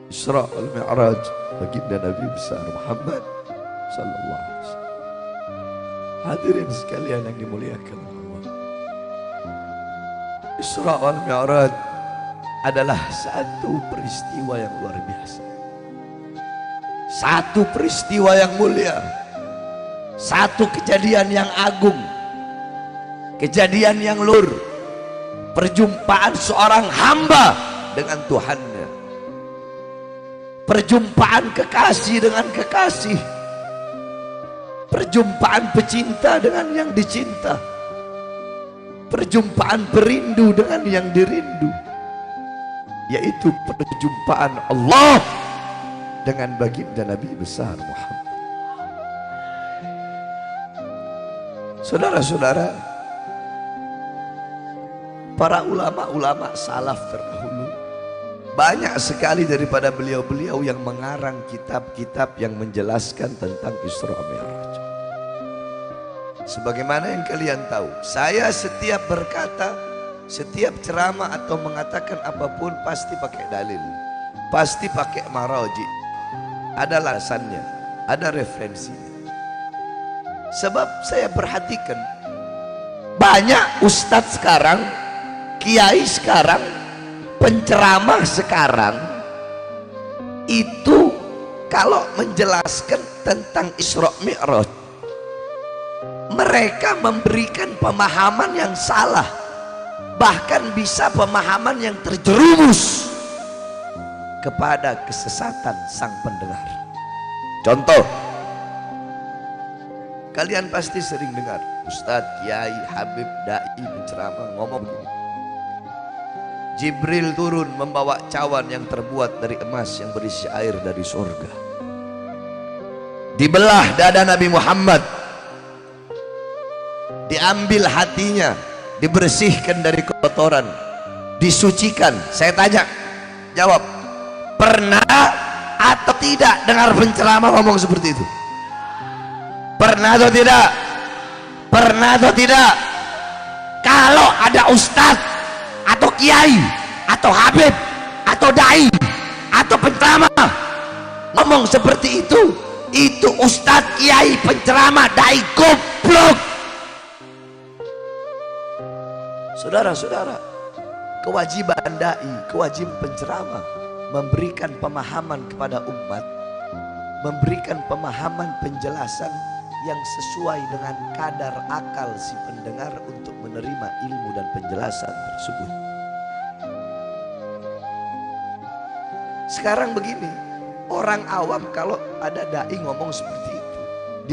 Isra wal Mi'raj baginda Nabi besar Muhammad sallallahu alaihi wasallam. Hadirin sekalian yang dimuliakan Allah, Isra wal Mi'raj adalah satu peristiwa yang luar biasa, satu peristiwa yang mulia, satu kejadian yang agung, kejadian yang luhur, perjumpaan seorang hamba dengan Tuhannya, perjumpaan kekasih dengan kekasih, perjumpaan pecinta dengan yang dicinta, perjumpaan perindu dengan yang dirindu, yaitu perjumpaan Allah dengan baginda Nabi besar Muhammad. Saudara-saudara, para ulama-ulama salaf terdahulu, banyak sekali daripada beliau-beliau yang mengarang kitab-kitab yang menjelaskan tentang Isra Mi'raj. Sebagaimana yang kalian tahu, saya setiap berkata, setiap ceramah atau mengatakan apapun pasti pakai dalil, pasti pakai maraji. Ada alasannya, ada referensinya. Sebab saya perhatikan banyak ustadz sekarang, kiai sekarang, penceramah sekarang itu kalau menjelaskan tentang Isra Mi'raj, mereka memberikan pemahaman yang salah, bahkan bisa pemahaman yang terjerumus kepada kesesatan sang pendengar. Contoh, kalian pasti sering dengar ustadz, kiai, habib, dai penceramah ngomong begini, Jibril turun membawa cawan yang terbuat dari emas yang berisi air dari surga. Dibelah dada Nabi Muhammad, diambil hatinya, dibersihkan dari kotoran, disucikan. Saya tanya, jawab, pernah atau tidak dengar penceramah ngomong seperti itu? Pernah atau tidak? Pernah atau tidak? Kalau ada ustadz atau kiai atau habib atau dai atau penceramah ngomong seperti itu ustadz, kiai, penceramah, dai goblok. Saudara-saudara, kewajiban dai, kewajiban penceramah memberikan pemahaman kepada umat, memberikan pemahaman penjelasan yang sesuai dengan kadar akal si pendengar untuk menerima ilmu dan penjelasan tersebut. Sekarang begini, orang awam kalau ada dai ngomong seperti itu,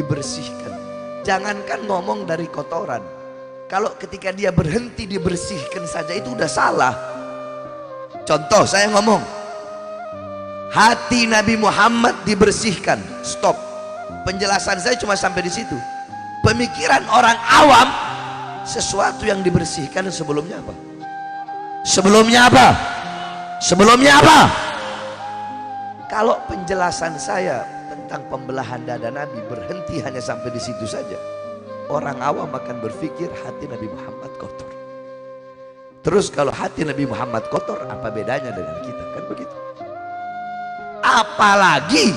dibersihkan. Jangankan ngomong dari kotoran, kalau ketika dia berhenti dibersihkan saja itu udah salah. Contoh, saya ngomong hati Nabi Muhammad dibersihkan, stop. Penjelasan saya cuma sampai di situ. Pemikiran orang awam, sesuatu yang dibersihkan sebelumnya apa? Sebelumnya apa? Sebelumnya apa? Kalau penjelasan saya tentang pembelahan dada Nabi berhenti hanya sampai di situ saja, orang awam akan berpikir hati Nabi Muhammad kotor. Terus kalau hati Nabi Muhammad kotor, apa bedanya dengan kita? Kan begitu. Apalagi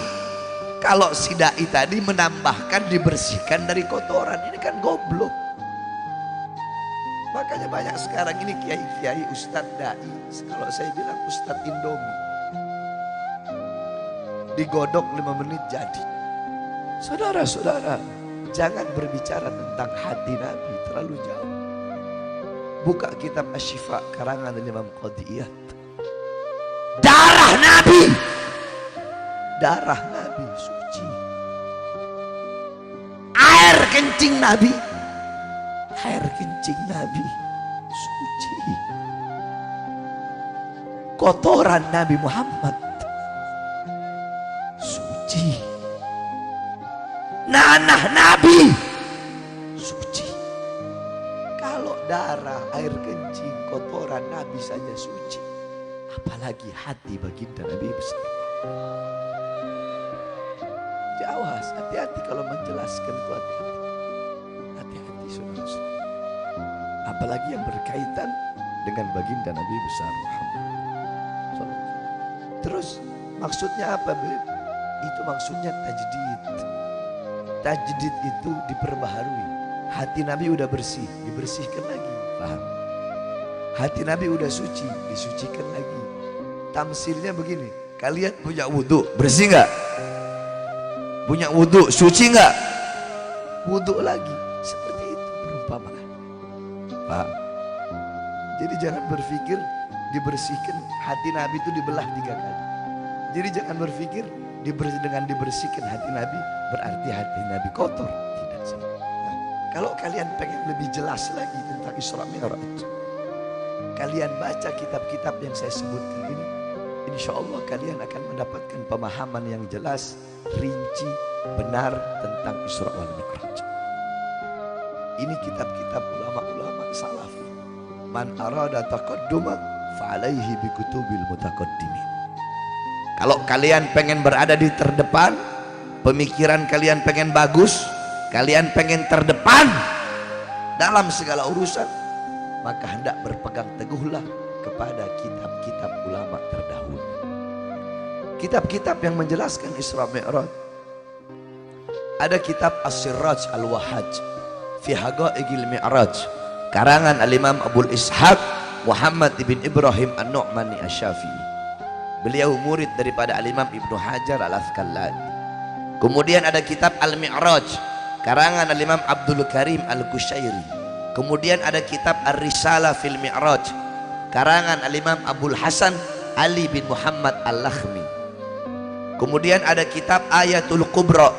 kalau si dai tadi menambahkan dibersihkan dari kotoran, ini kan goblok. Makanya banyak sekarang ini kiai-kiai, ustadz, dai, kalau saya bilang ustadz Indomie, digodok 5 menit jadi. Saudara-saudara, jangan berbicara tentang hati Nabi terlalu jauh. Buka kitab Asy-Syifa karangan Imam Qadiyat. Darah Nabi, darah Nabi suci. Air kencing Nabi, air kencing Nabi suci. Kotoran Nabi Muhammad suci. Nanah Nabi suci. Kalau darah, air kencing, kotoran Nabi saja suci, apalagi hati baginda Nabi besar. Awas, hati-hati kalau menjelaskan itu, hati-hati. Hati-hati saudara-saudara. Apalagi yang berkaitan dengan baginda Nabi besar Muhammad. Terus Maksudnya apa, Beb? Itu maksudnya tajdid. Tajdid itu diperbaharui. Hati Nabi udah bersih, dibersihkan lagi. Paham? Hati Nabi udah suci, disucikan lagi. Tamsilnya begini, kalian punya wudhu, bersih nggak? Punya wudhu, suci nggak? Wudhu lagi. Seperti itu perumpamaan. Paham? Jadi jangan berpikir dibersihkan, hati Nabi itu dibelah 3 kali. Jadi jangan berpikir dengan dibersihkan hati Nabi berarti hati Nabi kotor. Tidak. Nah, kalau kalian pengen lebih jelas lagi tentang Isra Mi'raj, kalian baca kitab-kitab yang saya sebutkan ini, insya Allah kalian akan mendapatkan pemahaman yang jelas, rinci, benar tentang Isra wal Mi'raj. Ini kitab-kitab ulama-ulama salaf. Man arada taqadduma fa'alaihi bikutubil mutaqaddimin. Kalau kalian pengen berada di terdepan, pemikiran kalian pengen bagus, kalian pengen terdepan dalam segala urusan, maka hendak berpegang teguhlah kepada kitab-kitab ulama terdahulu. Kitab-kitab yang menjelaskan Isra Mi'raj. Ada kitab As-Siraj Al-Wahhaj fi Haqa'iqil Mi'raj, karangan Al-Imam Abul Ishaq Muhammad ibn Ibrahim An-Nu'mani Asy-Syafi'i. Beliau murid daripada Al-Imam Ibnu Hajar Al-Asqalani. Kemudian ada kitab Al-Mi'raj, karangan Al-Imam Abdul Karim Al-Qushairi. Kemudian ada kitab Ar-Risalah fil Mi'raj, karangan Al-Imam Abul Hasan Ali bin Muhammad Al-Lakhmi. Kemudian ada kitab Ayatul Kubra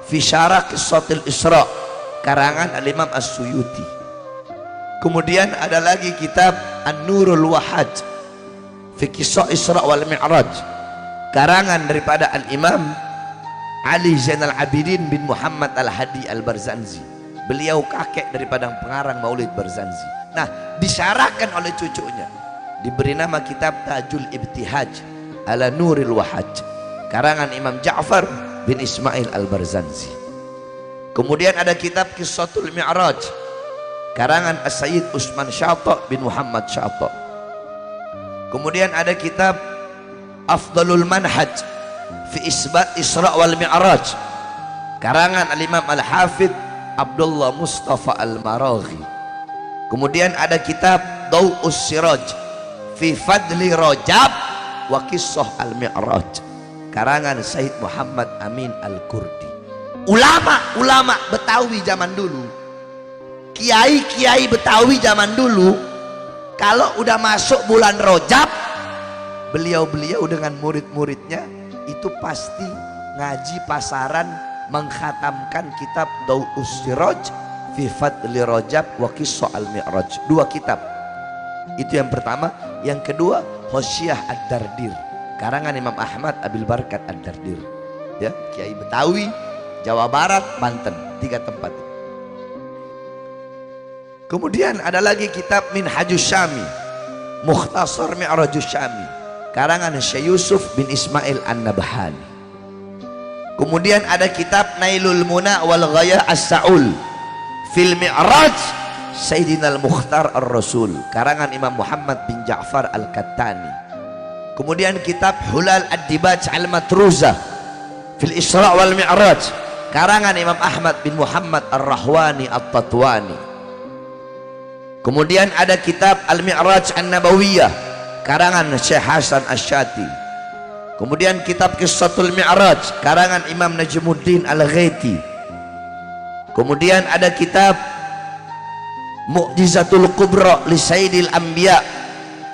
fi Syarah Qissatil Isra, karangan Al-Imam As-Suyuti. Kemudian ada lagi kitab An-Nurul Wahhaj fi Qissah Isra wal Mi'raj, karangan daripada Al-Imam Ali Zainal Abidin bin Muhammad Al-Hadi Al-Barzanji. Beliau kakek daripada pengarang Maulid Barzanji. Nah, disyarahkan oleh cucunya, diberi nama kitab Tajul Ibtihaj ala Nuril Wahhaj, karangan Imam Ja'far bin Ismail Al-Barzanji. Kemudian ada kitab Qissatul Mi'raj, karangan As-Sayyid Usman Syata bin Muhammad Syata. Kemudian ada kitab Afdalul Manhaj fi Isbat Isra wal Mi'raj, karangan Al-Imam Al-Hafidh Abdullah Mustafa Al-Maraghi. Kemudian ada kitab Daw'us Siraj fi Fadli Rajab wa Qissah Al-Mi'raj, karangan Sayyid Muhammad Amin Al-Kurdi. Ulama-ulama Betawi zaman dulu, kiai-kiai Betawi zaman dulu, kalau udah masuk bulan Rajab, beliau-beliau dengan murid-muridnya itu pasti ngaji pasaran, mengkhatamkan kitab Daw'us Siraj fi Fadli Rajab wa Qissah Al-Mi'raj. 2 kitab. Itu yang pertama. Yang kedua, Hosyiyah Ad-Dardir, karangan Imam Ahmad Abil Barakat Ad-Dardir. Ya, kiai Betawi, Jawa Barat, Banten, 3 tempat. Kemudian ada lagi kitab Minhajus Syami, Mukhtasar Mi'rajus Syami, karangan Syekh Yusuf bin Ismail An-Nabhani. Kemudian ada kitab Nailul Muna wal Ghayah As-Sa'ul fil Mi'raj Sayyidina Al-Mukhtar Ar-Rasul, karangan Imam Muhammad bin Ja'far Al-Kattani. Kemudian kitab Hulal Ad-Dibaj Al-Matruzah fil Isra wal Mi'raj, karangan Imam Ahmad bin Muhammad Ar-Rahwani At-Tatwani. Kemudian ada kitab Al-Mi'raj An-Nabawiyah, karangan Syekh Hasan Asy-Syati. Kemudian kitab Qissatul Mi'raj, karangan Imam Najmuddin Al-Ghaiti. Kemudian ada kitab Mu'jizatul Kubra li Sayyidil Anbiya,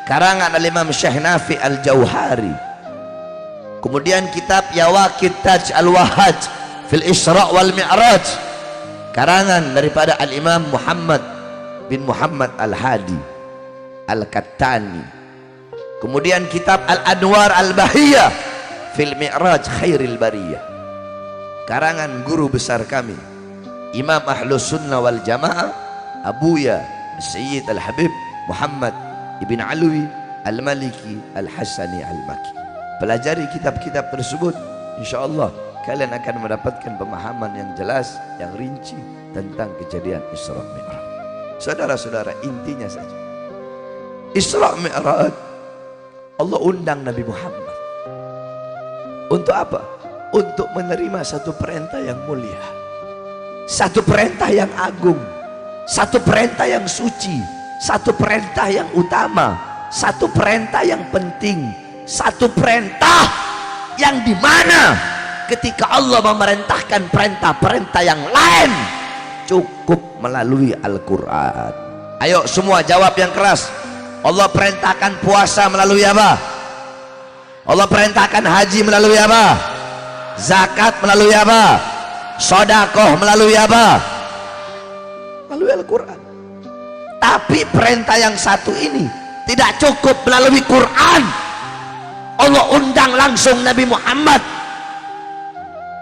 karangan Al-Imam Syekh Nafi Al-Jauhari. Kemudian kitab Yawaqit Taj Al-Wahhaj fil Isra wal Mi'raj, karangan daripada Al-Imam Muhammad bin Muhammad Al-Hadi Al-Kattani. Kemudian kitab Al-Anwar Al-Bahiyah fil Mi'raj Khairil Bariyah, karangan guru besar kami Imam Ahlus Sunnah wal Jamaah Abuya Sayyid Al-Habib Muhammad Ibn Alwi Al-Maliki Al-Hasani Al-Maki. Pelajari kitab-kitab tersebut, insyaallah kalian akan mendapatkan pemahaman yang jelas, yang rinci tentang kejadian Isra Mi'raj. Saudara-saudara, intinya saja, Isra Mi'raj Allah undang Nabi Muhammad Untuk apa? Untuk menerima satu perintah yang mulia, satu perintah yang agung, satu perintah yang suci, satu perintah yang utama, satu perintah yang penting, satu perintah yang dimana ketika Allah memerintahkan perintah-perintah yang lain cukup melalui Al-Quran. Ayo semua jawab yang keras. Allah perintahkan puasa melalui apa? Allah perintahkan haji melalui apa? Zakat melalui apa? Sedekah melalui apa? Melalui Al-Quran. Tapi perintah yang satu ini tidak cukup melalui Quran. Allah undang langsung Nabi Muhammad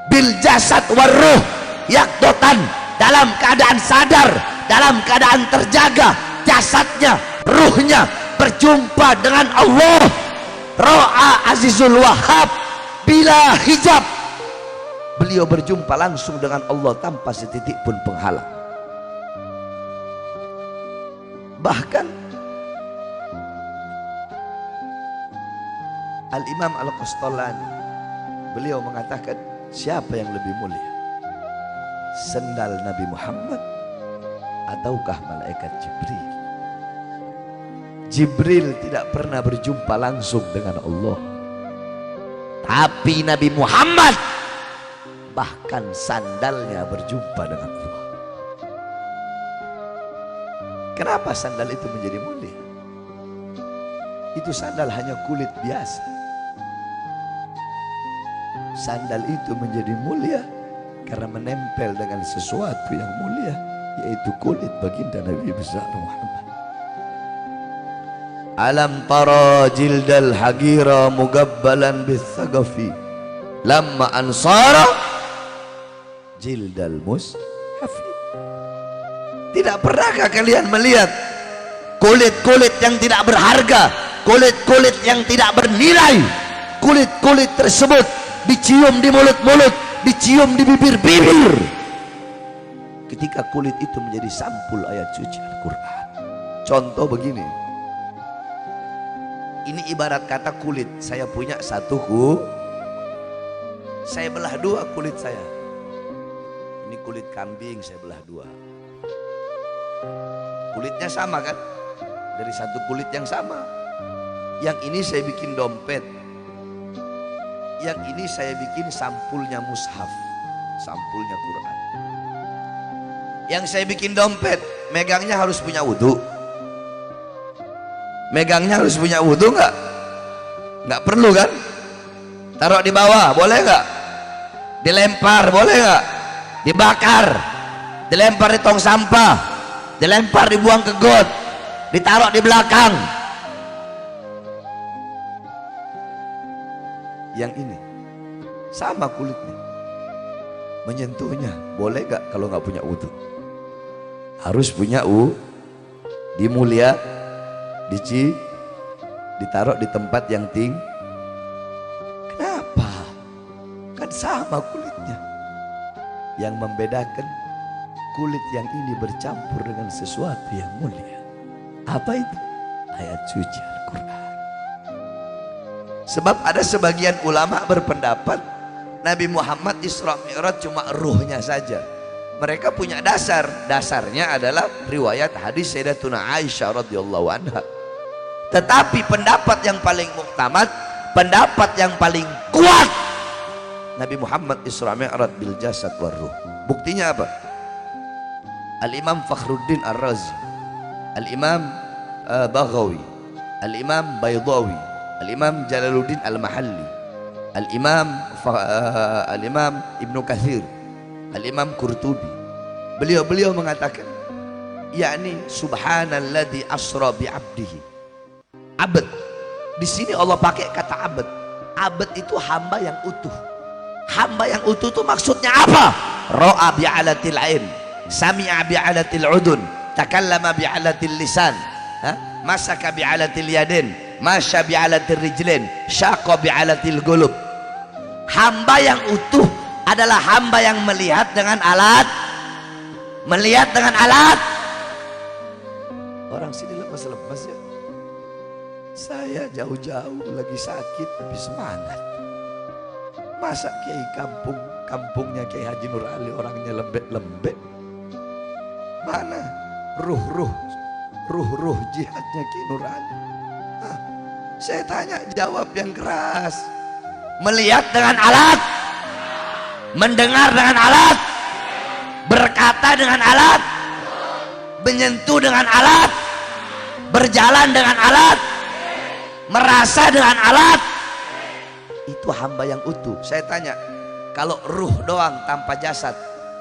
bil jasad warruh yakdotan, dalam keadaan sadar, dalam keadaan terjaga, jasadnya, ruhnya berjumpa dengan Allah. Ro'a Azizul Wahhab bila hijab. Beliau berjumpa langsung dengan Allah tanpa setitik pun penghalang. Bahkan Al-Imam Al-Qastallani beliau mengatakan, siapa yang lebih mulia, sendal Nabi Muhammad ataukah malaikat Jibril? Jibril tidak pernah berjumpa langsung dengan Allah, tapi Nabi Muhammad bahkan sandalnya berjumpa dengan Allah. Kenapa sandal itu menjadi mulia? Itu sandal hanya kulit biasa. Sandal itu menjadi mulia karena menempel dengan sesuatu yang mulia, yaitu kulit baginda Nabi besar Muhammad. Alam tara jildal hagira mugabbalan bisagafi lamma ansara jildal mushafi. Tidak pernahkah kalian melihat kulit-kulit yang tidak berharga, kulit-kulit yang tidak bernilai, kulit-kulit tersebut dicium di mulut-mulut, dicium di bibir-bibir, ketika kulit itu menjadi sampul ayat suci Al-Quran. Contoh begini, ini ibarat kata kulit. Saya punya satu saya belah dua kulit saya. Ini kulit kambing saya belah dua. Kulitnya sama kan? Dari satu kulit yang sama. Yang ini saya bikin dompet, yang ini saya bikin sampulnya mushaf, sampulnya Quran. Yang saya bikin dompet, megangnya harus punya wudhu. Megangnya harus punya wudhu nggak? Nggak perlu kan? Taruh di bawah, boleh nggak? Dilempar, boleh nggak? Dibakar, dilempar di tong sampah, dilempar, dibuang ke got, ditaruh di belakang. Yang ini sama kulitnya, menyentuhnya boleh nggak kalau nggak punya wudhu? Harus punya dimulia, ditaruh di tempat yang tinggi. Kenapa? Kan sama kulitnya. Yang membedakan kulit yang ini bercampur dengan sesuatu yang mulia. Apa itu? Ayat suci Al-Quran. Sebab ada sebagian ulama berpendapat Nabi Muhammad Isra Mi'raj cuma ruhnya saja. Mereka punya dasarnya adalah riwayat hadis Sayyidatuna Aisyah radhiyallahu anha. Tetapi pendapat yang paling muktamad, pendapat yang paling kuat, Nabi Muhammad Isra Mi'raj bil jasad war ruh. Buktinya apa? Al-Imam Fakhruddin Ar-Razi, Al-Imam Baghawi, Al-Imam Baydawi, Al-Imam Jalaluddin Al-Mahalli, Al-Imam Ibnu Katsir, Al-Imam Qurtubi, beliau mengatakan, yakni subhanalladzi asra bi 'abdihi. Abd, di sini Allah pakai kata abd. Abd itu hamba yang utuh. Hamba yang utuh itu maksudnya apa? Ra'a bi'alatil ain, sami'a bi'alatil udun, takallama bi'alatil lisan, masaka bi'alatil yadin, masya bi'alatil rijlin, syaqa bi'alatil qulub. Hamba yang utuh adalah hamba yang melihat dengan alat. Melihat dengan alat. Orang sini lemas-lemas ya. Saya jauh-jauh lagi sakit tapi semangat. Masa Kiai kampungnya Kiai Haji Nur Ali orangnya lembek-lembek? Mana ruh jihadnya Kiai Nur Ali? Saya tanya, jawab yang keras. Melihat dengan alat, mendengar dengan alat, berkata dengan alat, menyentuh dengan alat, berjalan dengan alat, merasa dengan alat. Itu hamba yang utuh. Saya tanya, kalau ruh doang tanpa jasad,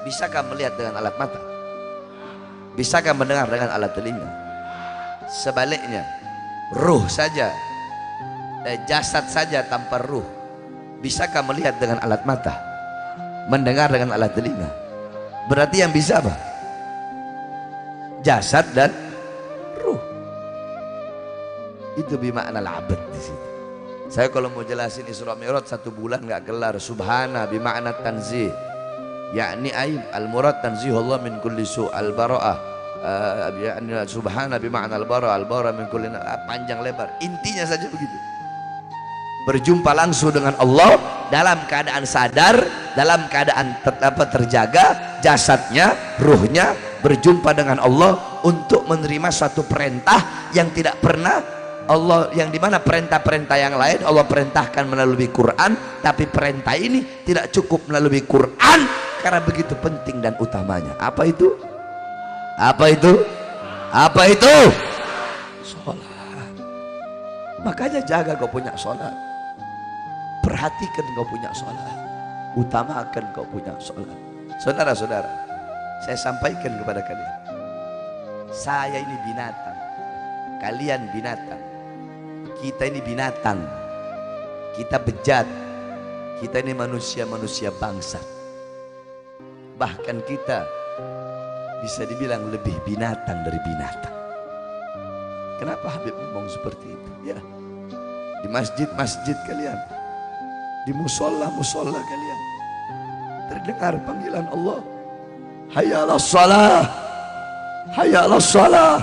bisakah melihat dengan alat mata? Bisakah mendengar dengan alat telinga? Sebaliknya, ruh saja, jasad saja tanpa ruh, bisakah melihat dengan alat mata, mendengar dengan alat telinga? Berarti yang bisa apa? Jasad dan ruh. Itu bimakna al-abad di situ. Saya kalau mau jelasin Isra Mi'raj 1 bulan nggak kelar. Subhana bimakna tanzih, yakni aib al-murad tanzihullah min kulli su' al-bara'ah, yakni subhana bimakna al-bara min kulli, panjang lebar. Intinya saja begitu. Berjumpa langsung dengan Allah dalam keadaan sadar, dalam keadaan terjaga jasadnya, ruhnya berjumpa dengan Allah untuk menerima suatu perintah yang tidak pernah Allah, yang dimana perintah-perintah yang lain Allah perintahkan melalui Quran, tapi perintah ini tidak cukup melalui Quran karena begitu penting dan utamanya. Apa itu? Apa itu? Apa itu? Sholat. Makanya jaga kau punya sholat, perhatikan kau punya sholat, utamakan kau punya sholat. Saudara-saudara, saya sampaikan kepada kalian, saya ini binatang, kalian binatang, kita ini binatang, kita bejat, kita ini manusia-manusia bangsa. Bahkan kita bisa dibilang lebih binatang dari binatang. Kenapa Habib ngomong seperti itu? Ya, di masjid-masjid kalian, di musola-musola kalian, terdengar panggilan Allah, hayya 'alas shalah, hayya 'alas shalah,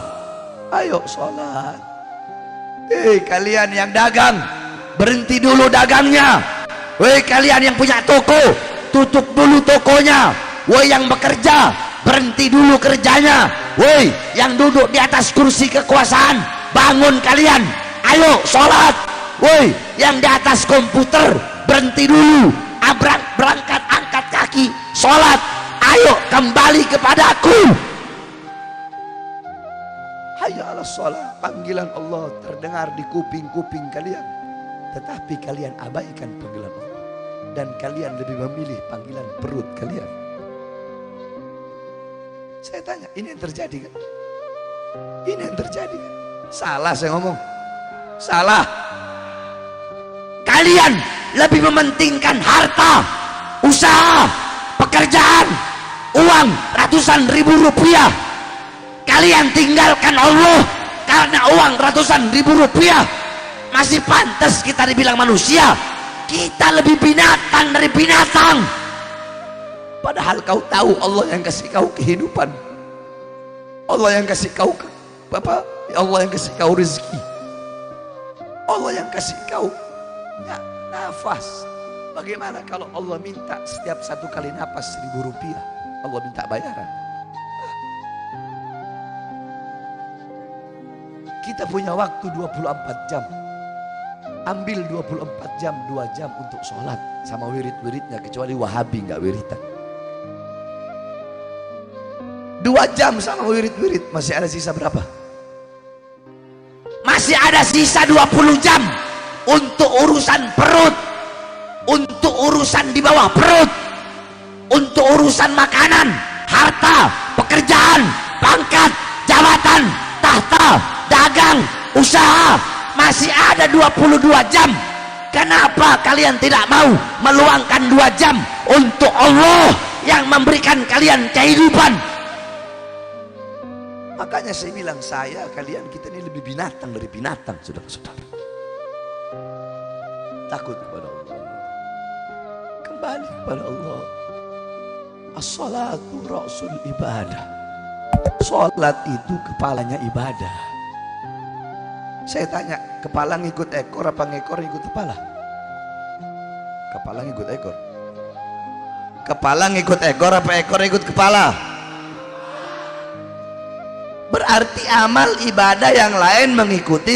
ayo sholat. Kalian yang dagang, berhenti dulu dagangnya. Kalian yang punya toko, tutup dulu tokonya. Yang bekerja, berhenti dulu kerjanya. Yang duduk di atas kursi kekuasaan, bangun kalian, ayo sholat. Yang di atas komputer, berhenti dulu, berangkat angkat kaki, sholat. Ayo kembali kepadaku. Hayya 'alas shalah, panggilan Allah terdengar di kuping-kuping kalian, tetapi kalian abaikan panggilan Allah dan kalian lebih memilih panggilan perut kalian. Saya tanya, ini yang terjadi kan? Ini yang terjadi kan? Salah saya ngomong? Salah. Kalian lebih mementingkan harta, usaha, pekerjaan, uang ratusan ribu rupiah. Kalian tinggalkan Allah karena uang ratusan ribu rupiah. Masih pantas kita dibilang manusia. Kita lebih binatang dari binatang. Padahal kau tahu Allah yang kasih kau kehidupan, Allah yang kasih kau Allah yang kasih kau rezeki, Allah yang kasih kau nafas. Bagaimana kalau Allah minta setiap satu kali nafas 1.000 rupiah, Allah minta bayaran? Kita punya waktu 24 jam. Ambil 24 jam, 2 jam untuk sholat sama wirid-wiridnya, kecuali Wahabi nggak wiridan. 2 jam sama wirid-wirid, masih ada sisa berapa? Masih ada sisa 20 jam untuk urusan perut, untuk urusan di bawah perut, untuk urusan makanan, harta, pekerjaan, pangkat, jabatan, tahta, dagang, usaha. Masih ada 22 jam. Kenapa kalian tidak mau meluangkan 2 jam untuk Allah yang memberikan kalian kehidupan? Makanya saya bilang, kalian, kita ini lebih binatang dari binatang, saudara-saudara. Takut kepada Allah, kembali kepada Allah. As-salatu ra'sul ibadah. Salat itu kepalanya ibadah. Saya tanya, kepala ngikut ekor apa ngekor ngikut kepala? Kepala ngikut ekor. Kepala ngikut ekor apa ekor ikut kepala? Berarti amal ibadah yang lain mengikuti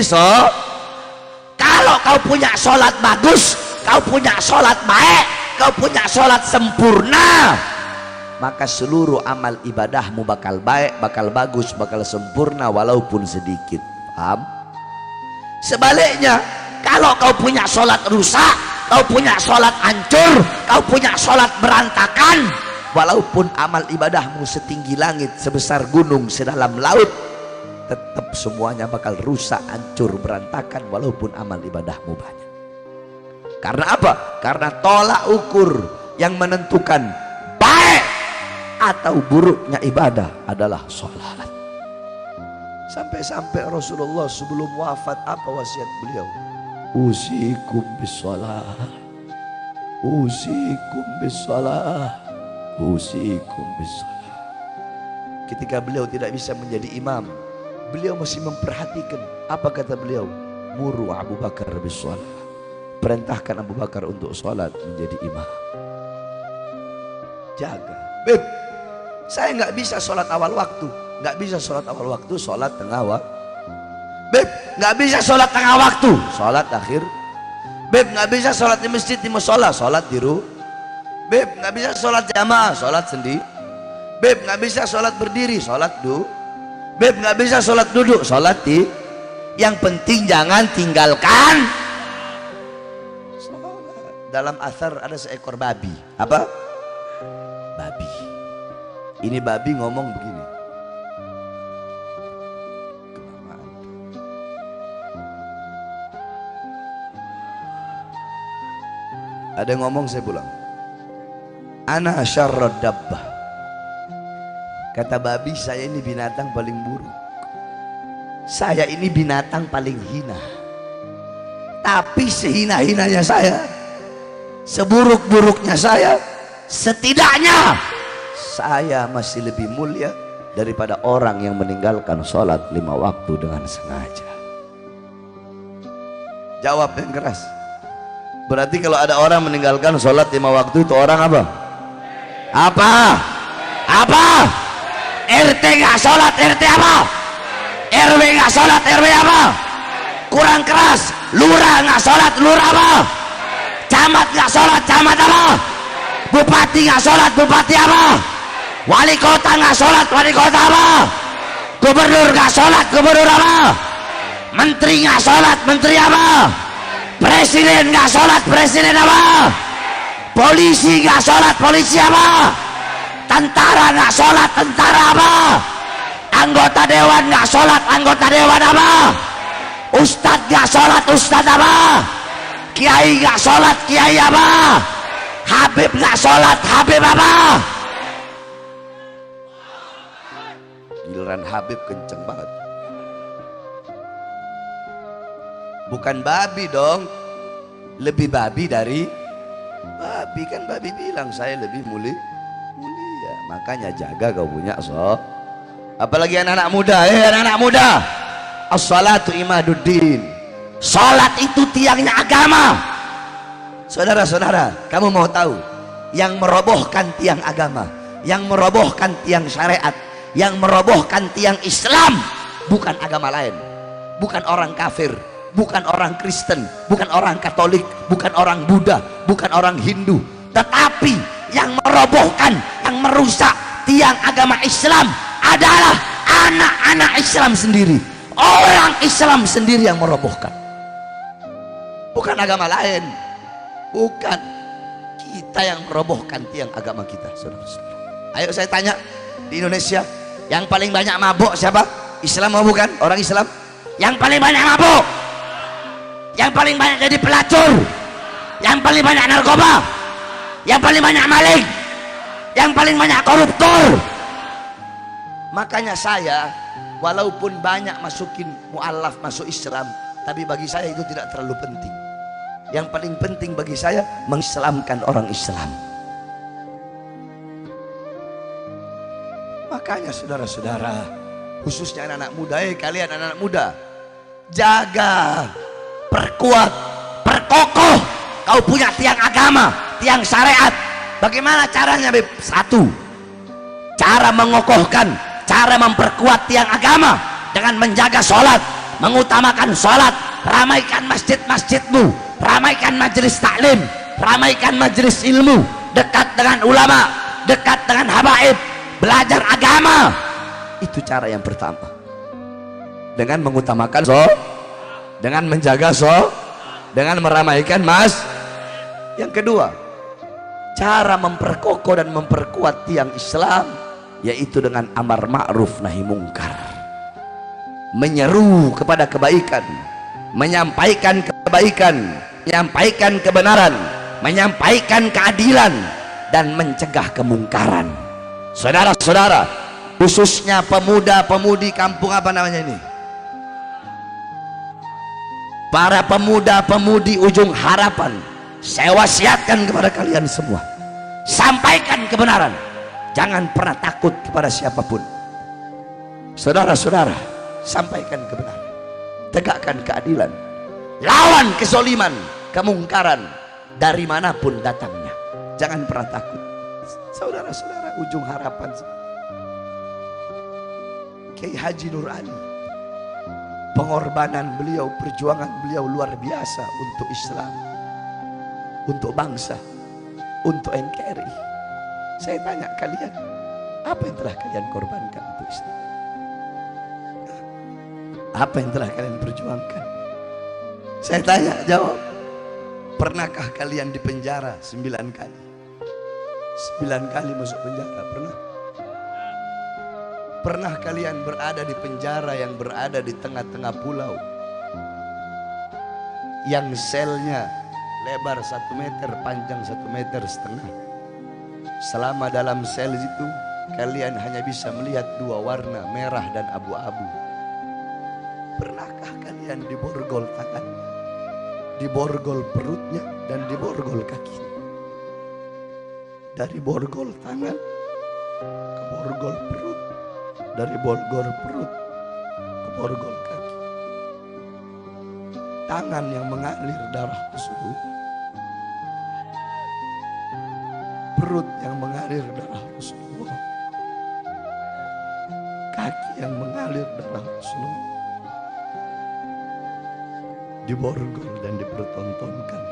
Kalau kau punya sholat bagus, kau punya sholat baik, kau punya sholat sempurna, maka seluruh amal ibadahmu bakal baik, bakal bagus, bakal sempurna walaupun sedikit. Paham? Sebaliknya, kalau kau punya sholat rusak, kau punya sholat hancur, kau punya sholat berantakan, walaupun amal ibadahmu setinggi langit, sebesar gunung, sedalam laut, tetap semuanya bakal rusak, hancur, berantakan walaupun amal ibadahmu banyak. Karena apa? Karena tolak ukur yang menentukan baik atau buruknya ibadah adalah sholat. Sampai-sampai Rasulullah sebelum wafat, apa wasiat beliau? Usikum bisalah, usikum bisalah, usikum bisalah. Ketika beliau tidak bisa menjadi imam, beliau masih memperhatikan. Apa kata beliau? Muru Abu Bakar bisalah, perintahkan Abu Bakar untuk sholat menjadi imam. Jaga. Beb, saya nggak bisa sholat awal waktu, nggak bisa sholat awal waktu, sholat tengah waktu. Beb, nggak bisa sholat tengah waktu, sholat akhir. Beb, nggak bisa sholat di masjid, di musola, sholat di rumah. Beb, nggak bisa sholat jamaah, sholat sendiri. Beb, nggak bisa sholat berdiri, sholat duduk. Beb, nggak bisa sholat duduk, sholat di. Yang penting jangan tinggalkan. Dalam asar ada seekor babi. Apa? Babi. Ini babi ngomong begini. Ada yang ngomong, saya pulang. Ana syarrad dabbah. Kata babi, saya ini binatang paling buruk. Saya ini binatang paling hina. Tapi sehina-hinanya saya, seburuk-buruknya saya, setidaknya saya masih lebih mulia daripada orang yang meninggalkan sholat 5 waktu dengan sengaja. Jawab yang keras. Berarti kalau ada orang meninggalkan sholat 5 waktu, itu orang apa? Apa? Apa? RT nggak sholat, RT apa? RW nggak sholat, RW apa? Kurang keras. Lurah nggak sholat, lurah apa? Camat nggak sholat, camat apa? Bupati nggak sholat, bupati apa? Wali kota nggak sholat, wali kota apa? Gubernur nggak sholat, gubernur apa? Menteri nggak sholat, menteri apa? Presiden nggak sholat, presiden apa? Polisi nggak sholat, polisi apa? Tentara nggak sholat, tentara apa? Anggota dewan nggak sholat, anggota dewan apa? Ustadz nggak sholat, ustadz apa? Kiai nggak sholat, kiai apa? Habib nggak sholat, habib apa? Giliran Habib kenceng banget. Bukan babi dong, lebih babi dari babi. Kan babi bilang saya lebih mulia, makanya jaga kau punya apalagi anak-anak muda. Anak-anak muda, as-salatu imaduddin. Salat itu tiangnya agama. Saudara-saudara, kamu mau tahu yang merobohkan tiang agama, yang merobohkan tiang syariat, yang merobohkan tiang Islam bukan agama lain, bukan orang kafir, bukan orang Kristen, bukan orang Katolik, bukan orang Buddha, bukan orang Hindu, tetapi yang merobohkan, yang merusak tiang agama Islam adalah anak-anak Islam sendiri. Orang Islam sendiri yang merobohkan, bukan agama lain. Bukan kita yang merobohkan tiang agama kita, saudara-saudara. Ayo saya tanya, di Indonesia yang paling banyak mabuk siapa? Islam mau bukan? Orang Islam. Yang paling banyak mabuk, yang paling banyak jadi pelacur, yang paling banyak narkoba, yang paling banyak maling, yang paling banyak koruptor. Makanya saya walaupun banyak masukin mu'alaf masuk Islam, tapi bagi saya itu tidak terlalu penting. Yang paling penting bagi saya mengislamkan orang Islam. Makanya saudara-saudara, khususnya anak-anak muda, kalian anak-anak muda, jaga, perkuat, perkokoh kau punya tiang agama, tiang syariat. Bagaimana caranya, Beb? Satu, cara mengokohkan, cara memperkuat tiang agama dengan menjaga sholat, mengutamakan sholat, ramaikan masjid-masjidmu, ramaikan majelis taklim, ramaikan majelis ilmu, dekat dengan ulama, dekat dengan habaib, belajar agama. Itu cara yang pertama, dengan mengutamakan dengan menjaga dengan meramaikan Yang kedua, cara memperkokoh dan memperkuat tiang Islam yaitu dengan amar ma'ruf nahi mungkar, menyeru kepada kebaikan, menyampaikan kebaikan, menyampaikan kebenaran, menyampaikan keadilan, dan mencegah kemungkaran. Saudara-saudara, khususnya pemuda-pemudi kampung apa namanya ini, para pemuda-pemudi Ujung Harapan, saya wasiatkan kepada kalian semua, sampaikan kebenaran, jangan pernah takut kepada siapapun. Saudara-saudara, sampaikan kebenaran, tegakkan keadilan, lawan kezaliman, kemungkaran dari manapun datangnya. Jangan pernah takut. Saudara-saudara, Ujung Harapan, Kiai Haji Nur Ali, pengorbanan beliau, perjuangan beliau luar biasa untuk Islam, untuk bangsa, untuk NKRI. Saya tanya kalian, apa yang telah kalian korbankan untuk Islam? Apa yang telah kalian perjuangkan? Saya tanya, jawab. Pernahkah kalian dipenjara 9 kali? 9 kali masuk penjara, pernah? Pernah kalian berada di penjara yang berada di tengah-tengah pulau, yang selnya lebar 1 meter, panjang 1,5 meter? Selama dalam sel itu kalian hanya bisa melihat 2 warna, merah dan abu-abu. Pernahkah kalian diborgol tangannya, diborgol perutnya, dan diborgol kakinya? Dari borgol tangan ke borgol perut, dari borgol perut ke borgol kaki. Tangan yang mengalir darah Rasulullah, perut yang mengalir darah Rasulullah, kaki yang mengalir darah Rasulullah, diborgol dan dipertontonkan.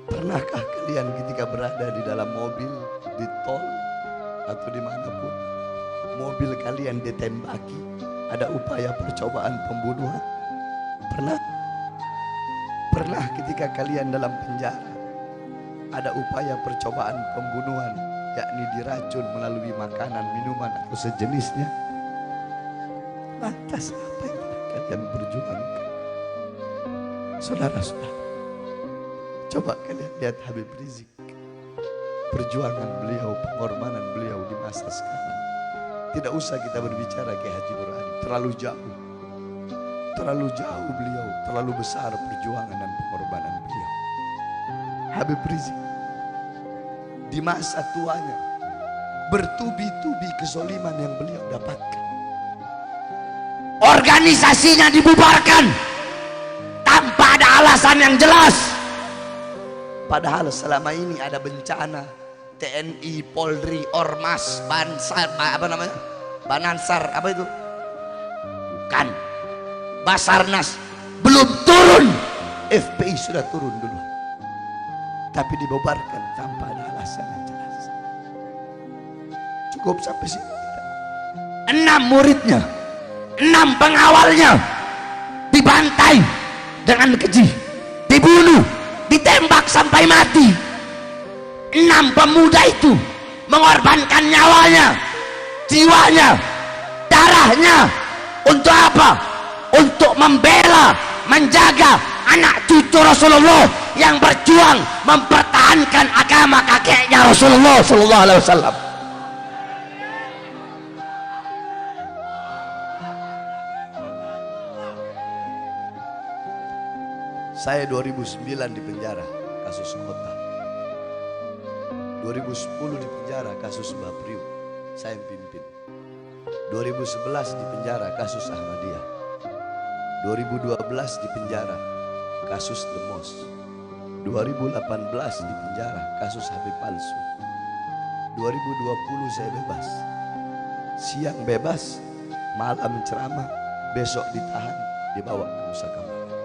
Pernahkah kalian ketika berada di dalam mobil, di tol, atau dimanapun, mobil kalian ditembaki, ada upaya percobaan pembunuhan? Pernah? Pernah ketika kalian dalam penjara, ada upaya percobaan pembunuhan, yakni diracun melalui makanan, minuman, atau sejenisnya? Lantas apa yang kalian perjuangkan? Saudara-saudara, coba kalian lihat Habib Rizik, perjuangan beliau, pengorbanan beliau di masa sekarang. Tidak usah kita berbicara Kiai Haji Nur Ali, terlalu jauh. Terlalu jauh beliau, terlalu besar perjuangan dan pengorbanan beliau. Habib Rizik di masa tuanya bertubi-tubi kezoliman yang beliau dapatkan. Organisasinya dibubarkan tanpa ada alasan yang jelas. Padahal selama ini ada bencana, TNI, Polri, Ormas, Bansar, apa namanya? Banansar, apa itu? Bukan. Basarnas belum turun, FPI sudah turun dulu. Tapi dibubarkan tanpa ada alasan yang jelas. Cukup sampai sini? 6 muridnya, 6 pengawalnya dibantai dengan keji, dibunuh, ditembak sampai mati. 6 pemuda itu mengorbankan nyawanya, jiwanya, darahnya. Untuk apa? Untuk membela, menjaga anak cucu Rasulullah yang berjuang mempertahankan agama kakeknya Rasulullah Sallallahu Alaihi Wasallam. Saya 2009 di penjara kasus kota, 2010 di penjara kasus Bapriu, saya yang pimpin. 2011 di penjara kasus Ahmadiyah, 2012 di penjara, kasus Demos. 2018 di penjara, kasus Habib palsu. 2020 saya bebas. Siang bebas, malam ceramah, besok ditahan, dibawa ke Nusa Kambangan.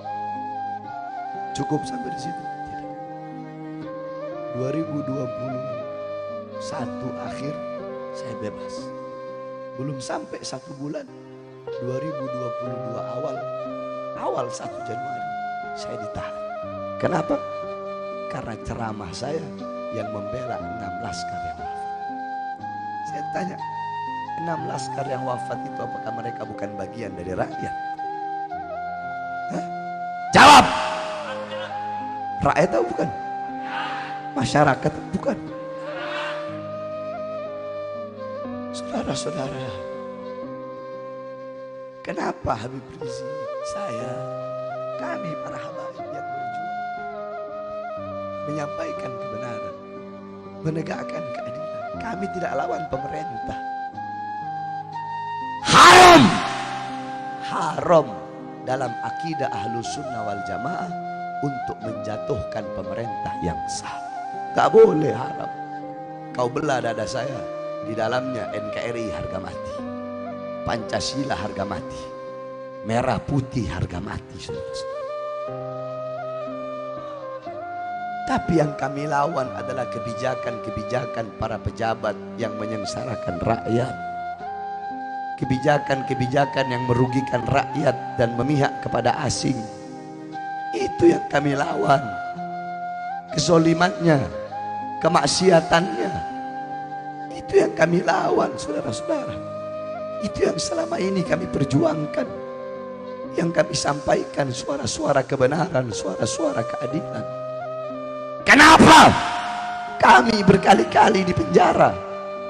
Cukup sampai di situ? Tidak. 2021 akhir saya bebas. Belum sampai 1 bulan, 2022 awal 1 Januari saya ditahan. Kenapa? Karena ceramah saya yang membela 6 laskar yang wafat. Saya tanya, 6 laskar yang wafat itu apakah mereka bukan bagian dari rakyat? Hah? Jawab! Rakyat tahu bukan? Masyarakat bukan? Saudara-saudara, kenapa Habib Rizik, saya, kami para habaib yang berjuang menyampaikan kebenaran, menegakkan keadilan, kami tidak lawan pemerintah. Haram dalam akidah Ahlus Sunnah wal Jamaah untuk menjatuhkan pemerintah yang sah. Gak boleh haram. Kau belah dada saya, di dalamnya NKRI harga mati, Pancasila harga mati, merah putih harga mati, saudara-saudara. Tapi yang kami lawan adalah kebijakan-kebijakan para pejabat yang menyengsarakan rakyat, kebijakan-kebijakan yang merugikan rakyat dan memihak kepada asing. Itu yang kami lawan. Kezolimannya, kemaksiatannya, itu yang kami lawan, saudara-saudara. Itu yang selama ini kami perjuangkan, yang kami sampaikan suara-suara kebenaran, suara-suara keadilan. Kenapa kami berkali-kali di penjara?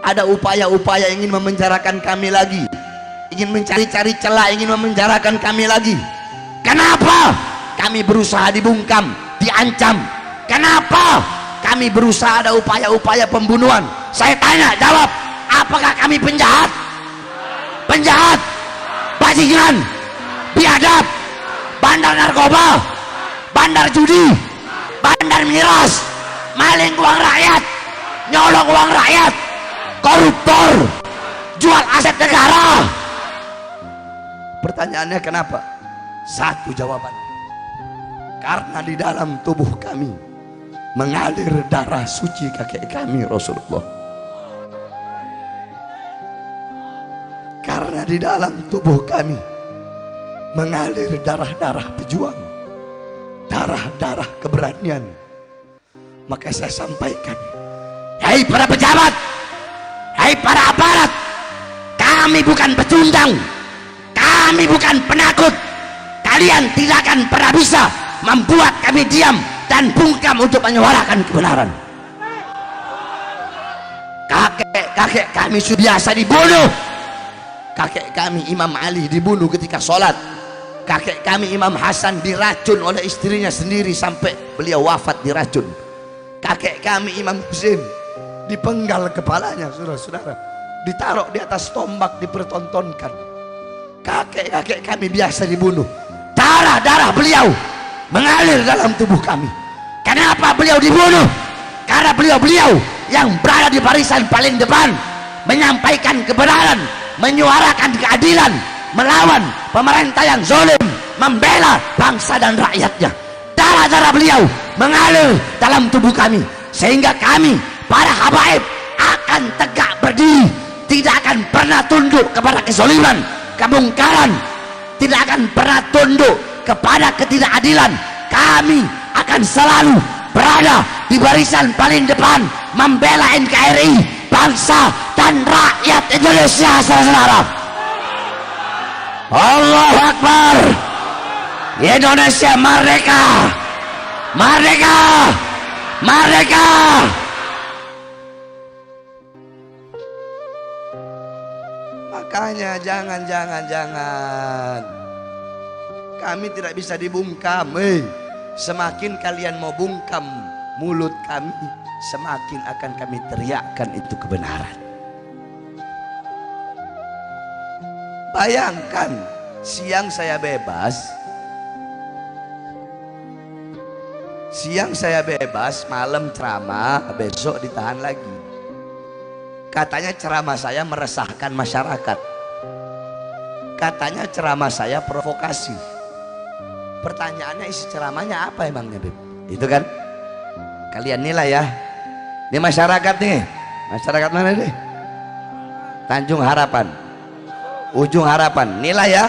Ada upaya-upaya ingin memenjarakan kami lagi, ingin mencari-cari celah, ingin memenjarakan kami lagi. Kenapa kami berusaha dibungkam, diancam? Kenapa kami berusaha ada upaya-upaya pembunuhan? Saya tanya, jawab, apakah kami penjahat? Penjahat, bajingan, biadab, bandar narkoba, bandar judi, bandar miras, maling uang rakyat, nyolong uang rakyat, koruptor, jual aset negara. Pertanyaannya kenapa? Satu jawaban. Karena di dalam tubuh kami mengalir darah suci kakek kami Rasulullah. Karena di dalam tubuh kami mengalir darah-darah pejuang, darah-darah keberanian. Maka saya sampaikan, hei para pejabat, hei para aparat, kami bukan pecundang, kami bukan penakut. Kalian tidak akan pernah bisa membuat kami diam dan bungkam untuk menyuarakan kebenaran. Kakek kami sudah biasa dibunuh. Kakek kami Imam Ali dibunuh ketika sholat. Kakek kami Imam Hasan diracun oleh istrinya sendiri sampai beliau wafat diracun. Kakek kami Imam Husain dipenggal kepalanya, saudara-saudara, ditaruh di atas tombak, dipertontonkan. Kakek-kakek kami biasa dibunuh. Darah-darah beliau mengalir dalam tubuh kami. Kenapa beliau dibunuh? Karena beliau-beliau yang berada di barisan paling depan, menyampaikan kebenaran, menyuarakan keadilan, melawan pemerintah yang zalim, membela bangsa dan rakyatnya. Darah-darah beliau mengalir dalam tubuh kami, sehingga kami para habaib akan tegak berdiri, tidak akan pernah tunduk kepada kezaliman, kemungkaran, tidak akan pernah tunduk kepada ketidakadilan. Kami akan selalu berada di barisan paling depan, membela NKRI, bangsa dan rakyat Indonesia, saudara-saudara. Allahu Akbar. Indonesia merdeka, merdeka, merdeka. Makanya jangan kami tidak bisa dibungkam. Semakin kalian mau bungkam mulut kami, semakin akan kami teriakkan itu kebenaran. Bayangkan, siang saya bebas, Siang saya bebas, malam ceramah, besok ditahan lagi. Katanya ceramah saya meresahkan masyarakat. Katanya ceramah saya provokasi. Pertanyaannya isi ceramahnya apa emangnya, Beb? Itu kan kalian nilai ya. Ini masyarakat nih. Masyarakat mana nih? Tanjung Harapan, Ujung Harapan. Nilai ya.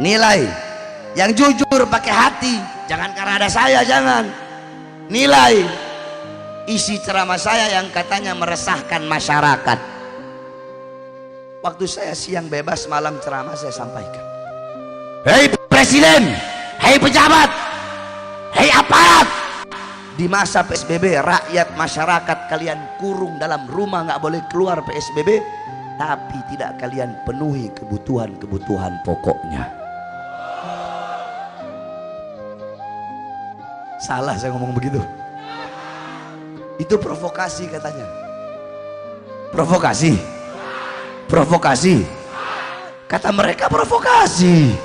Nilai. Yang jujur pakai hati. Jangan karena ada saya, jangan. Nilai isi ceramah saya yang katanya meresahkan masyarakat. Waktu saya siang bebas, malam ceramah saya sampaikan. Hei presiden, hei pejabat, hei aparat. Di masa PSBB rakyat masyarakat kalian kurung dalam rumah, nggak boleh keluar PSBB, tapi tidak kalian penuhi kebutuhan-kebutuhan pokoknya. Salah saya ngomong begitu? Itu provokasi katanya. Provokasi. Provokasi. Kata mereka provokasi.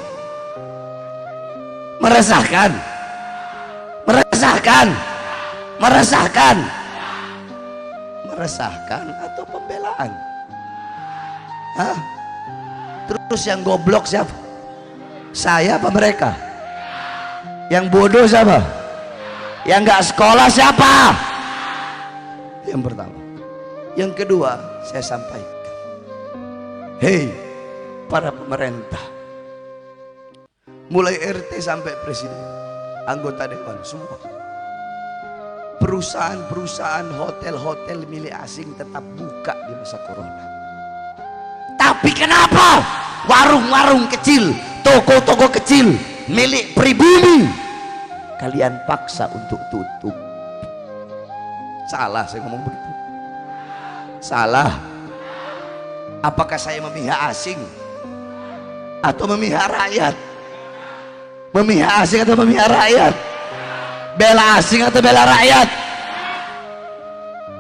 Meresahkan. Meresahkan. Meresahkan. Meresahkan atau pembelaan? Hah? Terus yang goblok siapa? Saya apa mereka? Yang bodoh siapa? Yang nggak sekolah siapa? Yang pertama. Yang kedua saya sampaikan, hei para pemerintah, mulai RT sampai presiden, anggota dewan semua, perusahaan-perusahaan, hotel-hotel milik asing tetap buka di masa corona. Tapi kenapa warung-warung kecil, toko-toko kecil milik pribumi kalian paksa untuk tutup? Salah saya ngomong begitu? Salah. Apakah saya memihak asing atau memihak rakyat? Memihak asing atau memihak rakyat? Bela asing atau bela rakyat?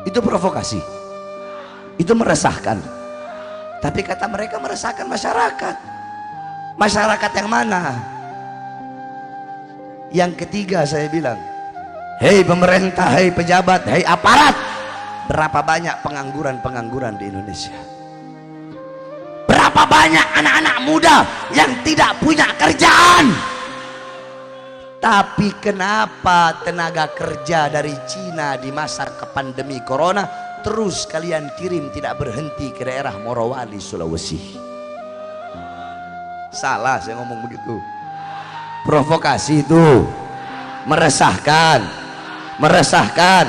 Itu provokasi. Itu meresahkan. Tapi kata mereka meresahkan masyarakat. Masyarakat yang mana? Yang ketiga saya bilang, hei pemerintah, hei pejabat, hei aparat, berapa banyak pengangguran-pengangguran di Indonesia? Berapa banyak anak-anak muda yang tidak punya kerjaan? Tapi kenapa tenaga kerja dari Cina di masa pandemi corona terus kalian kirim tidak berhenti ke daerah Morowali, Sulawesi? Salah saya ngomong begitu? Provokasi itu meresahkan. Meresahkan.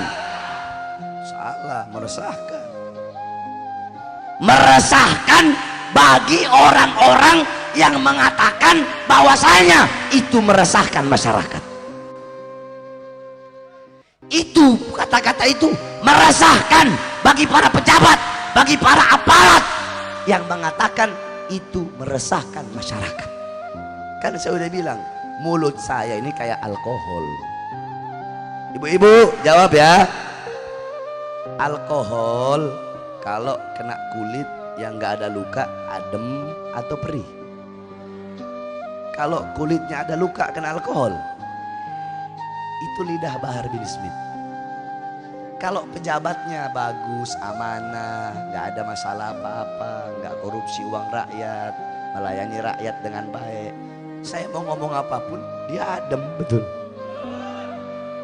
Salah, meresahkan. Meresahkan bagi orang-orang yang mengatakan bahwasanya itu meresahkan masyarakat. Itu kata-kata itu meresahkan bagi para pejabat, bagi para aparat yang mengatakan itu meresahkan masyarakat. Kan saya udah bilang, mulut saya ini kayak alkohol. Ibu-ibu jawab ya. Alkohol kalau kena kulit yang nggak ada luka, adem atau perih? Kalau kulitnya ada luka kena alkohol, itu lidah Bahar bin Smith. Kalau pejabatnya bagus, amanah, nggak ada masalah apa-apa, nggak korupsi uang rakyat, melayani rakyat dengan baik, saya mau ngomong apapun dia adem betul.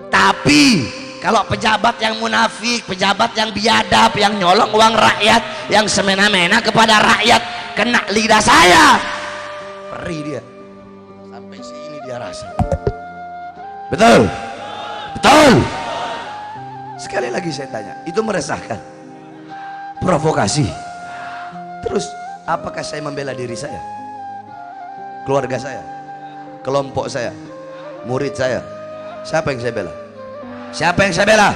Tapi kalau pejabat yang munafik, pejabat yang biadab, yang nyolong uang rakyat, yang semena-mena kepada rakyat, kena lidah saya, perih dia sampai sini dia rasa. Betul? Betul? Sekali lagi saya tanya, itu meresahkan? Provokasi? Terus apakah saya membela diri saya, keluarga saya, kelompok saya, murid saya? Siapa yang saya bela? Siapa yang saya bela?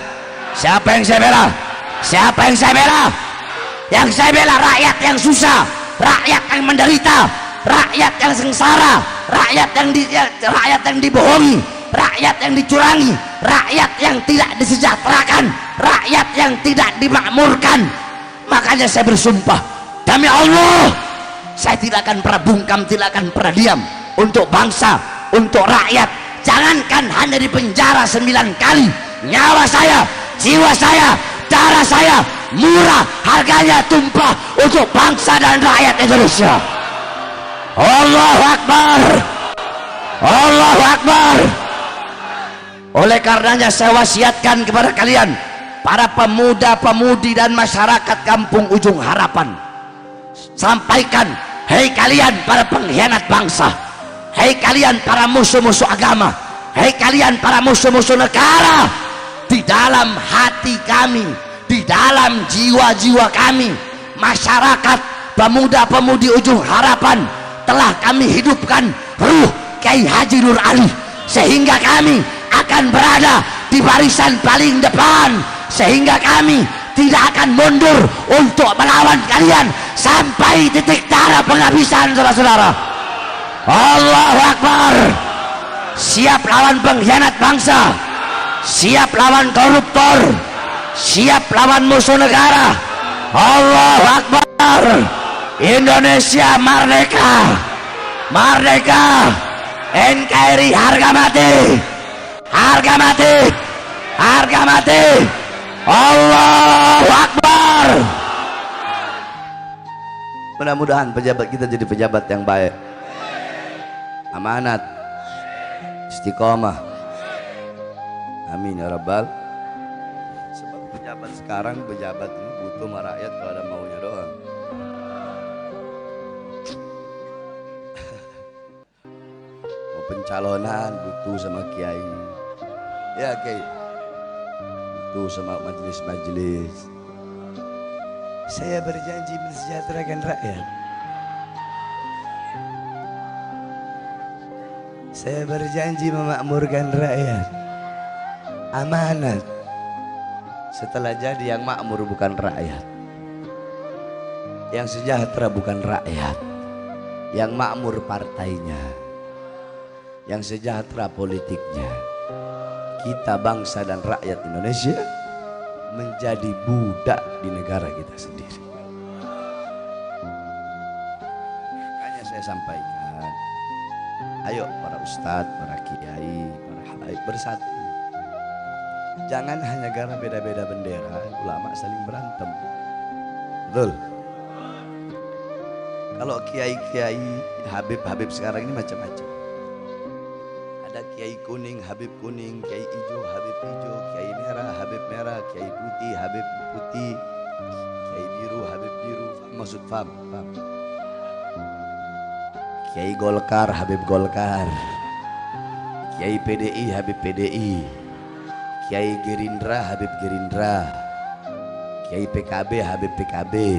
Siapa yang saya bela? Siapa yang saya bela? Yang saya bela rakyat yang susah, rakyat yang menderita, rakyat yang sengsara, rakyat yang dibohongi, rakyat yang dicurangi, rakyat yang tidak disejahterakan, rakyat yang tidak dimakmurkan. Makanya saya bersumpah, demi Allah, saya tidak akan pernah bungkam, tidak akan pernah diam untuk bangsa, untuk rakyat jangankan hanya di penjara 9 kali, nyawa saya, jiwa saya, darah saya murah harganya tumpah untuk bangsa dan rakyat Indonesia. Allahu Akbar, Allahu Akbar. Oleh karenanya saya wasiatkan kepada kalian, para pemuda-pemudi dan masyarakat kampung Ujung Harapan, sampaikan, hei kalian para pengkhianat bangsa, hei kalian para musuh-musuh agama, hei kalian para musuh-musuh negara, di dalam hati kami, di dalam jiwa-jiwa kami, masyarakat pemuda-pemudi Ujung Harapan, telah kami hidupkan ruh Kiai Haji Nur Ali, sehingga kami akan berada di barisan paling depan, sehingga kami tidak akan mundur untuk melawan kalian sampai titik darah penghabisan, saudara-saudara. Allahu Akbar. Siap lawan pengkhianat bangsa, siap lawan koruptor, siap lawan musuh negara. Allahu Akbar. Indonesia merdeka, merdeka. NKRI harga mati, harga mati, harga mati. Allahu Akbar. Mudah-mudahan pejabat kita jadi pejabat yang baik, amanat, istiqomah. Amin ya rabbal. Sebab pejabat sekarang, pejabat ini butuh sama rakyat kalau ada maunya doang. Mau pencalonan butuh sama kiai, ya kiai, butuh sama majelis-majelis. Saya berjanji mensejahterakan rakyat. Saya berjanji memakmurkan rakyat. Amanat. Setelah jadi yang makmur bukan rakyat, yang sejahtera bukan rakyat, yang makmur partainya, yang sejahtera politiknya. Kita bangsa dan rakyat Indonesia menjadi budak di negara kita sendiri. Makanya saya sampaikan, ayo para ustadz, para kiai, para habaib bersatu. Jangan hanya karena beda-beda bendera, ulama saling berantem. Betul? Kalau kiai-kiai, habib-habib sekarang ini macam-macam. Ada kiai kuning, habib kuning, kiai hijau, habib hijau, kiai merah, habib merah, kiai putih, habib putih, kiai biru, habib biru. Maksud paham? Kiai Golkar, habib Golkar, kiai PDI, habib PDI, kiai Gerindra, habib Gerindra, kiai PKB, habib PKB,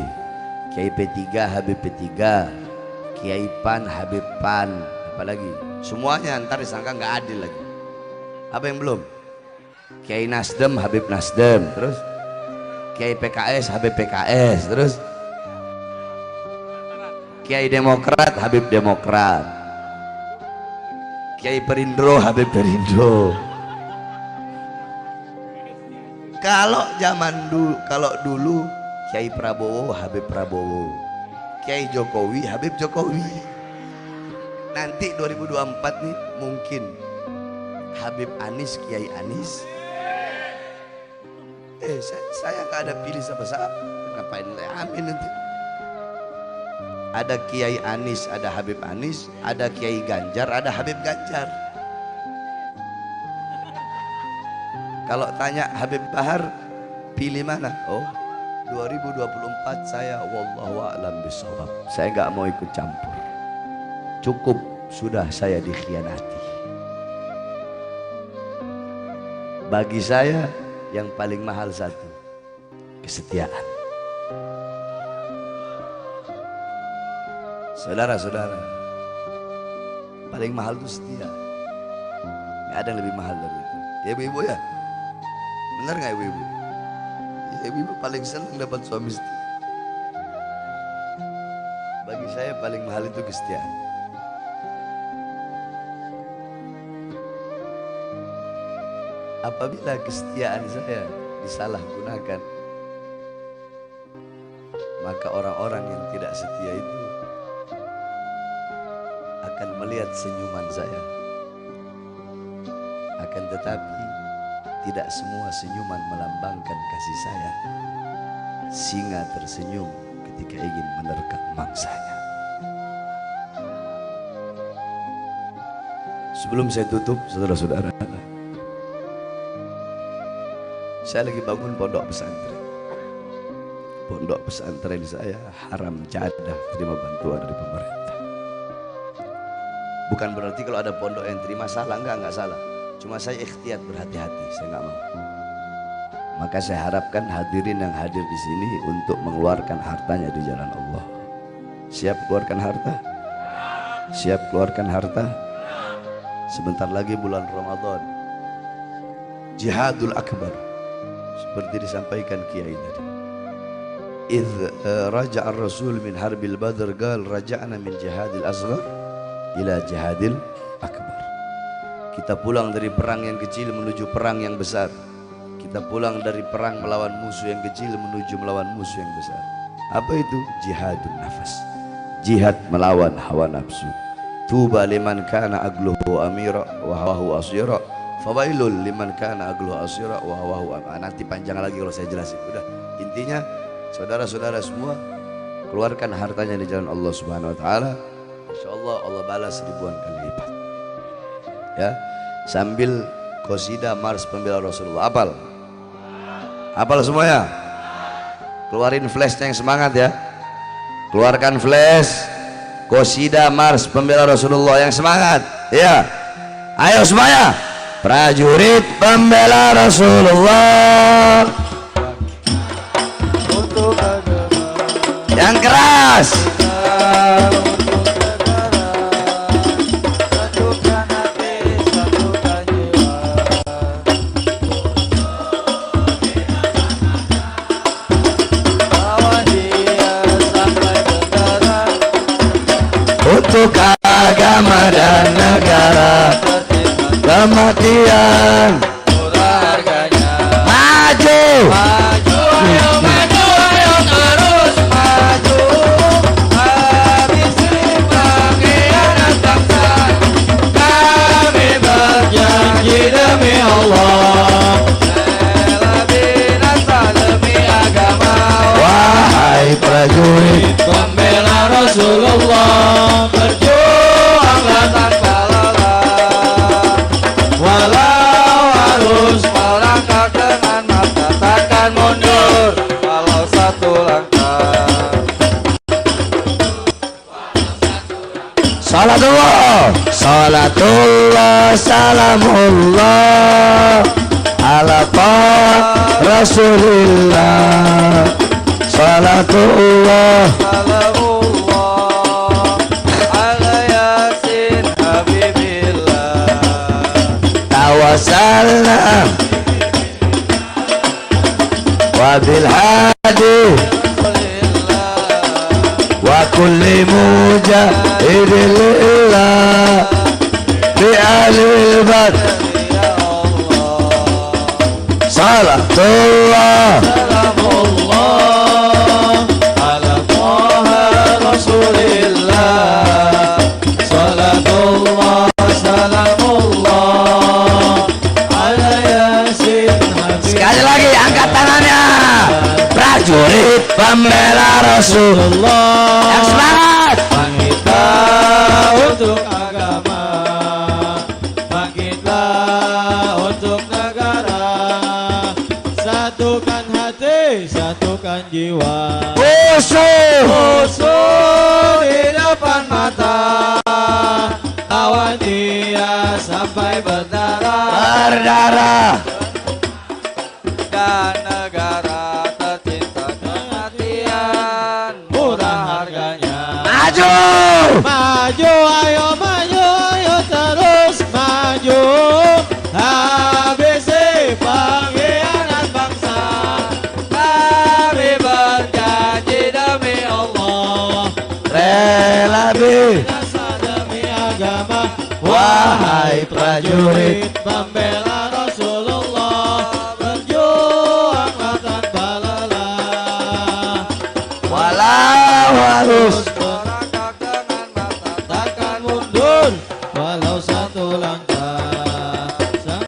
kiai P3, habib P3, kiai PAN, habib PAN, apalagi semuanya ntar disangka nggak adil lagi. Apa yang belum? Kiai Nasdem, habib Nasdem, terus kiai PKS, habib PKS, terus kiai Demokrat, habib Demokrat, kiai Perindro, habib Perindro. Kalau zaman dulu, kalau dulu kiai Prabowo, habib Prabowo, kiai Jokowi, habib Jokowi. Nanti 2024 nih mungkin Habib Anies, Kiai Anies. Saya nggak ada pilih siapa-siapa, ngapain amin nanti. Ada Kiai Anies, ada Habib Anies, ada Kiai Ganjar, ada Habib Ganjar. Kalau tanya Habib Bahar pilih mana? Oh, 2024 saya wallahu a'lam bishawab. Saya nggak mau ikut campur. Cukup sudah saya dikhianati. Bagi saya yang paling mahal satu, kesetiaan. Saudara-saudara, paling mahal itu setia. Nggak ada yang lebih mahal dari itu. Ya ibu-ibu ya, benar nggak ibu-ibu? Ya, ibu-ibu paling senang dapat suami setia. Bagi saya paling mahal itu kesetiaan. Apabila kesetiaan saya disalahgunakan, maka orang-orang yang tidak setia itu akan melihat senyuman saya, Akan tetapi tidak semua senyuman melambangkan kasih sayang. Singa tersenyum ketika ingin menerkam mangsanya. Sebelum saya tutup, saudara-saudara, saya lagi bangun pondok pesantren. Pondok pesantren saya haram jadah terima bantuan dari pemerintah. Bukan berarti kalau ada pondok yang terima salah, enggak salah. Cuma saya ikhtiyat berhati-hati, saya enggak mau. Maka saya harapkan hadirin yang hadir di sini untuk mengeluarkan hartanya di jalan Allah. Siap keluarkan harta? Siap keluarkan harta? Sebentar lagi bulan Ramadan, jihadul akbar, seperti disampaikan Kiai tadi. Idh raja'a ar-rasul min harbil badr qal raja'na min jihadil asghar ila jihadil akbar. Kita pulang dari perang yang kecil menuju perang yang besar. Kita pulang dari perang melawan musuh yang kecil menuju melawan musuh yang besar. Apa itu? Jihadun nafas, jihad melawan hawa nafsu. Tuba liman kana agluhu amira wa hawahu asyira, fawailul liman kana agluhu asyira wa hawahu amira. Nanti panjang lagi kalau saya jelasin. Udah, intinya saudara-saudara semua keluarkan hartanya di jalan Allah Subhanahu wa taala. Insyaallah Allah balas ribuan kali lipat. Ya, sambil qasidah Mars Pembela Rasulullah. Hafal semuanya. Keluarin flashnya yang semangat ya. Keluarkan flash. Qasidah Mars Pembela Rasulullah yang semangat. Ya. Ayo semuanya. Prajurit pembela Rasulullah. Yang keras. Untuk agama dan negara, kematian murah harganya. Maju, maju, ayo maju, ayo terus maju. Habisi pengkhianat bangsa. Kami berjanji demi Allah, rela binasa demi agama. Wahai prajurit pembela Rasulullah, berjuanglah tanpa lelah. Walau harus melangkah dengan mata, takkan mundur walau satu langkah. Salatullah, salatullah, salamullah ala Rasulillah. Salatullah, salamullah ala Yasin Habibillah. Tawassalna wa bil hadi wa kulli mujahidin lillah bi alil bad. Salatullah, salamullah ala Rasulillah. Salatullah, salamullah ala Yasin Habib. Sekali lagi angkat tangannya. Prajurit pembela Rasulullah yang semangat. Bangkitlah untuk agama, bangkitlah untuk negara. Satukan hati, satukan jiwa. Musuh di depan mata, lawan dia sampai berdarah. Dan negara tercinta kematian murah harganya. Maju, maju, ayo maju, ayo terus maju. Habisi pengkhianat bangsa. Kami berjanji demi Allah, rela binasa demi agama. Wahai prajurit pembela